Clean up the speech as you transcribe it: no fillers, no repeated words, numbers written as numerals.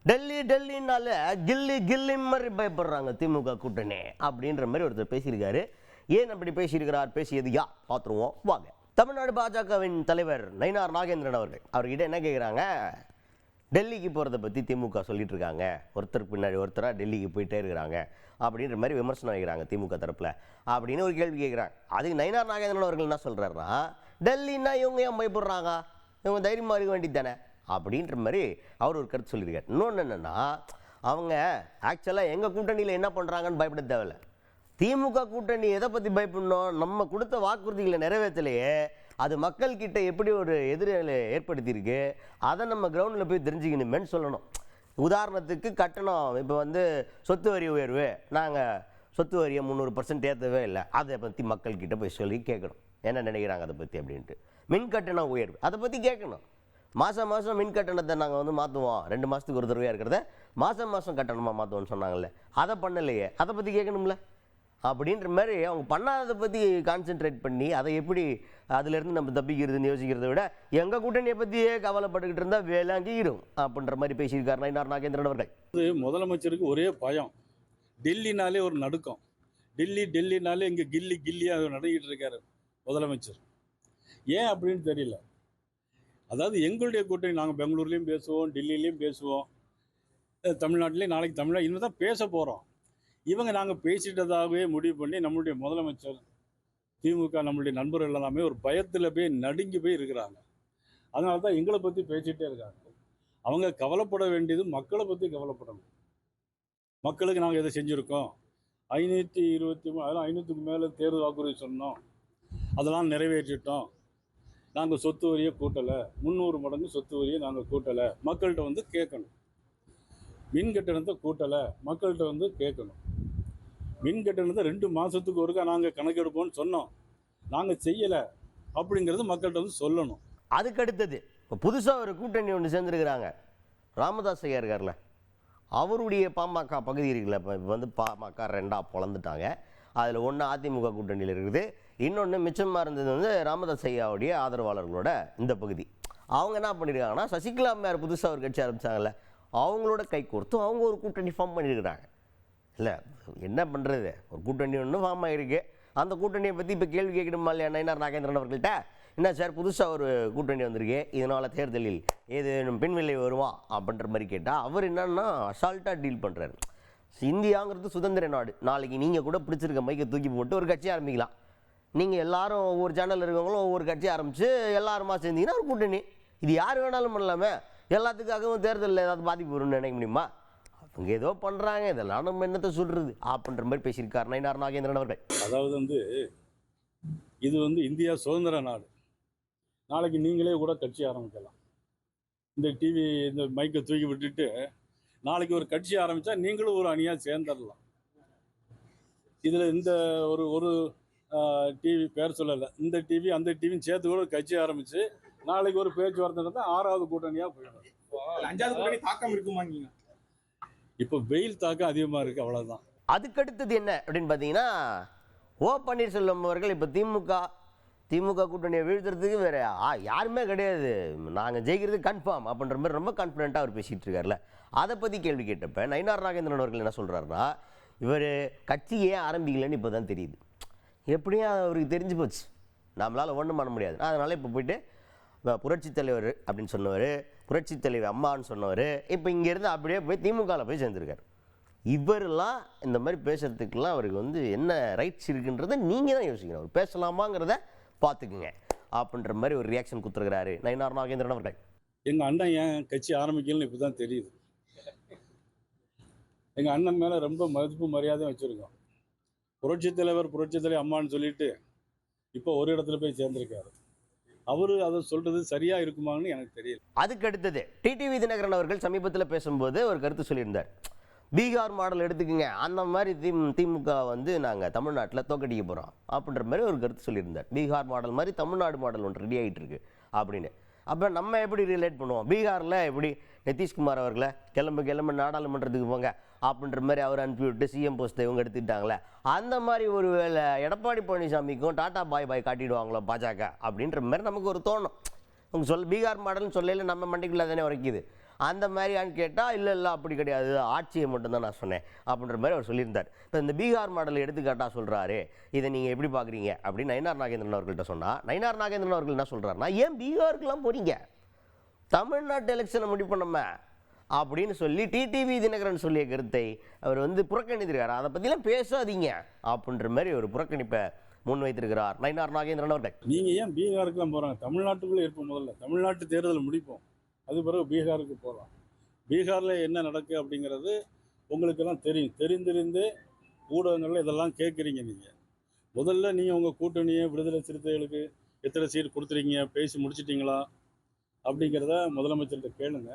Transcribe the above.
டெல்லினால கில்லி மாதிரி பயப்படுறாங்க திமுக கூட்டணி அப்படின்ற மாதிரி ஒருத்தர் பேசியிருக்காரு. ஏன் அப்படி பேசியிருக்கிறார், பேசியது யா பார்த்துருவோம் வாங்க. தமிழ்நாடு பாஜகவின் தலைவர் நயினார் நாகேந்திரன் அவர்கிட்ட என்ன கேட்குறாங்க, டெல்லிக்கு போகிறத பற்றி திமுக சொல்லிட்டு இருக்காங்க, ஒருத்தருக்கு பின்னாடி ஒருத்தராக டெல்லிக்கு போயிட்டே இருக்கிறாங்க அப்படின்ற மாதிரி விமர்சனம் வைக்கிறாங்க திமுக தரப்பில் அப்படின்னு ஒரு கேள்வி கேட்குறாங்க. அதுக்கு நயினார் நாகேந்திரன் அவர்கள் என்ன சொல்கிறாருன்னா, டெல்லின்னா இவங்க ஏன் பயப்படுறாங்க, இவங்க தைரியமாக இருக்க வேண்டியது தானே அப்படின்ற மாதிரி அவர் ஒரு கருத்து சொல்லியிருக்காரு. இன்னொன்று என்னென்னா, அவங்க ஆக்சுவலாக எங்கள் கூட்டணியில் என்ன பண்ணுறாங்கன்னு பயப்பட தேவையில்ல. திமுக கூட்டணி எதை பற்றி பயப்படணும், நம்ம கொடுத்த வாக்குறுதிகளை நிறைவேற்றலையே, அது மக்கள்கிட்ட எப்படி ஒரு எதிர்நிலை ஏற்படுத்தியிருக்கு, அதை நம்ம கிரவுண்டில் போய் தெரிஞ்சுக்கணுமேன்னு சொல்லணும். உதாரணத்துக்கு கட்டணம், இப்போ சொத்து வரி உயர்வு, நாங்கள் சொத்து வரியை 300% ஏற்றவே இல்லை, அதை பற்றி மக்கள்கிட்ட போய் சொல்லி கேட்கணும் என்ன நினைக்கிறாங்க அதை பற்றி அப்படின்ட்டு. மின் கட்டண உயர்வு அதை பற்றி கேட்கணும். மாதம் மின் கட்டணத்தை நாங்கள் மாற்றுவோம், 2 மாதத்துக்கு ஒரு தடவையாக இருக்கிறத மாதம் கட்டணமாக மாற்றுவோம்னு சொன்னாங்கல்ல, அதை பண்ணலையே, அதை பற்றி கேட்கணும்ல அப்படின்ற மாதிரி அவங்க பண்ணாததை பற்றி கான்சென்ட்ரேட் பண்ணி அதை எப்படி அதிலேருந்து நம்ம தப்பிக்கிறதுன்னு யோசிக்கிறத விட எங்கள் கூட்டணியை பற்றியே கவலைப்பட்டுக்கிட்டு இருந்தால் வேளாங்கிடும் அப்படின்ற மாதிரி பேசியிருக்காரு நயினார் நாகேந்திரன் அவர்கள். முதலமைச்சருக்கு ஒரே பயம், டெல்லினாலே ஒரு நடுக்கம், டெல்லினாலே இங்கே கில்லியாக நடக்கிட்டு இருக்காரு முதலமைச்சர். ஏன் அப்படின்னு தெரியல. அதாவது எங்களுடைய கூட்டணி நாங்கள் பெங்களூர்லேயும் பேசுவோம், டெல்லியிலையும் பேசுவோம், தமிழ்நாட்டிலையும் நாளைக்கு தமிழ்நாடு இன்னும் தான் பேச போகிறோம். இவங்க நாங்கள் பேசிட்டதாகவே முடிவு பண்ணி நம்மளுடைய முதலமைச்சர், திமுக, நம்மளுடைய நண்பர்கள் எல்லாமே ஒரு பயத்தில் போய் நடுங்கி போய் இருக்கிறாங்க. அதனால தான் எங்களை பற்றி பேசிகிட்டே இருக்காங்க. அவங்க கவலைப்பட வேண்டியது மக்களை பற்றி கவலைப்படணும். மக்களுக்கு நாங்கள் எதை செஞ்சுருக்கோம், 523 அதெல்லாம் 500க்கு மேலே தேர்தல் வாக்குறுதி சொன்னோம், அதெல்லாம் நிறைவேற்றிட்டோம், நாங்கள் சொத்து வரியை கூட்டலை, 300 மடங்கு சொத்து வரியை நாங்கள் கூட்டலை, மக்கள்கிட்ட கேட்கணும். மின் கட்டணத்தை கூட்டலை, மக்கள்கிட்ட கேட்கணும். மின் கட்டணத்தை 2 மாதத்துக்கு ஒருக்கா நாங்கள் கணக்கெடுப்போம்னு சொன்னோம், நாங்கள் செய்யலை அப்படிங்கிறது மக்கள்கிட்ட சொல்லணும். அதுக்கு அடுத்தது இப்போ புதுசாக ஒரு கூட்டணி ஒன்று சேர்ந்துருக்கிறாங்க. ராமதாஸ் ஐயா இருக்கார்ல, அவருடைய பாமக பகுதி இருக்குல்ல, இப்போ பாமக 2ஆக பிளந்துட்டாங்க. அதில் ஒன்று அதிமுக கூட்டணியில் இருக்குது, இன்னொன்று மிச்சமாக இருந்தது ராமதாஸ் ஐயாவுடைய ஆதரவாளர்களோட இந்த பகுதி. அவங்க என்ன பண்ணியிருக்காங்கன்னா, சசிகலா அம்மையார் புதுசாக ஒரு கட்சி ஆரம்பித்தாங்கல்ல, அவங்களோட கை கோர்த்து அவங்க ஒரு கூட்டணி ஃபார்ம் பண்ணியிருக்கிறாங்க. இல்லை என்ன பண்ணுறது, ஒரு கூட்டணி ஒன்று ஃபார்ம் ஆகிருக்கு. அந்த கூட்டணியை பற்றி இப்போ கேள்வி கேட்கணுமா இல்லையா நயினார் நாகேந்திரன் அவர்கள்ட்ட, என்ன சார் புதுசாக ஒரு கூட்டணி வந்திருக்கு, இதனால் தேர்தலில் ஏதேனும் பின்விலை வருவா அப்படின்ற மாதிரி கேட்டால் அவர் என்னன்னா அசால்ட்டாக டீல் பண்ணுறாரு. இந்தியாங்கிறது சுதந்திர நாடு, நாளைக்கு நீங்கள் கூட பிடிச்சிருக்க மைக்கை தூக்கி போட்டு ஒரு கட்சி ஆரம்பிக்கலாம். நீங்கள் எல்லாரும் ஒவ்வொரு சேனலில் இருக்கவங்களும் ஒவ்வொரு கட்சி ஆரம்பித்து எல்லாருமா சேர்ந்தீங்கன்னா ஒரு கூட்டணி, இது யார் வேணாலும் பண்ணலாமே, எல்லாத்துக்காகவும் தேர்தலில் ஏதாவது பாதிப்பு வரும்னு நினைக்க முடியுமா? அவங்க ஏதோ பண்ணுறாங்க, இதெல்லாம் நம்ம என்னத்தை சொல்கிறது அப்படின்ற மாதிரி பேசியிருக்கார் நயினார் நாகேந்திரன் அவர்கள். அதாவது இது இந்தியா சுதந்திர நாடு, நாளைக்கு நீங்களே கூட கட்சி ஆரம்பிக்கலாம். இந்த டிவி இந்த மைக்கை தூக்கி விட்டுட்டு நாளைக்கு ஒரு கட்சி ஆரம்பித்தா நீங்களும் ஒரு அணியாக சேர்ந்துடலாம். இதில் இந்த ஒரு டிவி பேர் சொல்லலை, இந்த டிவி அந்த டிவின்னு சேர்த்து கூட ஒரு கட்சி ஆரம்பித்து நாளைக்கு ஒரு பேச்சுவார்த்தை நடந்தால் 6வது கூட்டணியாக போயிடும். 5வது கூட்டணி தாக்கம் இருக்குமா? இப்போ வெயில் தாக்கம் அதிகமாக இருக்குது, அவ்வளோதான். அதுக்கடுத்தது என்ன அப்படின்னு பார்த்தீங்கன்னா, ஓ பன்னீர்செல்வம் அவர்கள் இப்போ திமுக கூட்டணியை வீழ்த்துறதுக்கு வேறு யாருமே கிடையாது, நாங்கள் ஜெயிக்கிறது கன்ஃபார்ம் அப்படின்ற மாதிரி ரொம்ப கான்ஃபிடென்ட்டாக அவர் பேசிகிட்டு இருக்கார்ல. அதை பற்றி கேள்வி கேட்டப்ப நயினார் நாகேந்திரன் அவர்கள் என்ன சொல்கிறாருன்னா, இவர் கட்சி ஏன் ஆரம்பிக்கலன்னு இப்போ தான் தெரியுது. எப்படியும் அவருக்கு தெரிஞ்சு போச்சு, நம்மளால் ஒன்றும் பண்ண முடியாது, அதனால் இப்போ போயிட்டு புரட்சி தலைவர் அப்படின்னு சொன்னவர், புரட்சி தலைவர் அம்மான்னு சொன்னவர், இப்போ இங்கேருந்து அப்படியே போய் திமுகவில் போய் சேர்ந்துருக்கார். இவரெல்லாம் இந்த மாதிரி பேசுகிறதுக்கெல்லாம் அவருக்கு என்ன ரைட்ஸ் இருக்குன்றதை நீங்கள் தான் யோசிக்கணும். அவர் பேசலாமாங்கிறத பார்த்துக்குங்க அப்படின்ற மாதிரி ஒரு ரியாக்ஷன் கொடுத்துருக்கிறாரு நயினார் நாகேந்திரன் அவர்கள். எங்கள் அண்ணன் ஏன் கட்சி ஆரம்பிக்கலன்னு இப்போ தான் தெரியுது. எங்கள் அண்ணன் மேலே ரொம்ப மதிப்பு மரியாதையும் வச்சுருக்கோம். புரட்சி தலைவர் அம்மான்னு சொல்லிட்டு இப்போ ஒரு இடத்துல போய் சேர்ந்துருக்காரு. அவர் அதை சொல்கிறது சரியாக இருக்குமான்னு எனக்கு தெரியல. அதுக்கு அடுத்தது டிடிவி தினகரன் அவர்கள் சமீபத்தில் பேசும்போது ஒரு கருத்து சொல்லியிருந்தார். பீகார் மாடல் எடுத்துக்கோங்க, அந்த மாதிரி திமுக நாங்கள் தமிழ்நாட்டில் தோக்கடிக்க போகிறோம் அப்படின்ற மாதிரி ஒரு கருத்து சொல்லியிருந்தார். பீகார் மாடல் மாதிரி தமிழ்நாடு மாடல் ஒன்று ரெடி ஆகிட்டு இருக்கு அப்படின்னு. அப்போ நம்ம எப்படி ரிலேட் பண்ணுவோம், பீகாரில் எப்படி நிதிஷ்குமார் அவர்களை கிளம்பு நாடாளுமன்றத்துக்கு போங்க அப்படின்ற மாதிரி அவர் அனுப்பிவிட்டு சிஎம் போஸ்ட்டை இவங்க எடுத்துக்கிட்டாங்களே, அந்த மாதிரி ஒரு வேளை எடப்பாடி பழனிசாமிக்கும் டாட்டா பாய் காட்டிடுவாங்களோ பாஜக அப்படின்ற மாதிரி நமக்கு ஒரு தோணும். அவங்க பீகார் மாடல்னு சொல்லல நம்ம மண்டிக்குள்ளே தானே உரைக்குது. அந்த மாதிரியான்னு கேட்டால் இல்லை அப்படி கிடையாது, ஆட்சியை மட்டும்தான் நான் சொன்னேன் அப்படின்ற மாதிரி அவர் சொல்லியிருந்தார். இப்போ இந்த பீகார் மாடல் எடுத்துக்காட்டாக சொல்கிறாரு, இதை நீங்கள் எப்படி பார்க்குறீங்க அப்படின்னு நயினார் நாகேந்திரன் அவர்கள்ட்ட சொன்னால், நயினார் நாகேந்திரன் அவர்கள் என்ன சொல்கிறாருன்னா, ஏன் பீகாருக்கெல்லாம் போறீங்க, தமிழ்நாட்டு எலெக்ஷனை முடிவு பண்ணோமே அப்படின்னு சொல்லி டிடிவி தினகரன் சொல்லிய கருத்தை அவர் புறக்கணித்திருக்காரு. அதை பற்றிலாம் பேசாதீங்க அப்படின்ற மாதிரி ஒரு புறக்கணிப்பை முன்வைத்திருக்கிறார் நயினார் நாகேந்திரன் அவர்கள். நீங்கள் ஏன் பீகாருக்குலாம் போகிறாங்க? தமிழ்நாட்டுக்குள்ளே இருப்போம், முதல்ல தமிழ்நாட்டு தேர்தல் முடிப்போம், அது பிறகு பீகாருக்கு போகலாம். பீகாரில் என்ன நடக்கு அப்படிங்கிறது உங்களுக்கெல்லாம் தெரியும். தெரிந்திருந்தே ஊடகங்களில் இதெல்லாம் கேட்குறீங்க. நீங்கள் முதல்ல நீங்கள் உங்கள் கூட்டணியை விடுதலை சிறுத்தைகளுக்கு எத்தனை சீட் கொடுத்துருக்கீங்க, பேசி முடிச்சிட்டிங்களா அப்படிங்கிறத முதலமைச்சர்கிட்ட கேளுங்க.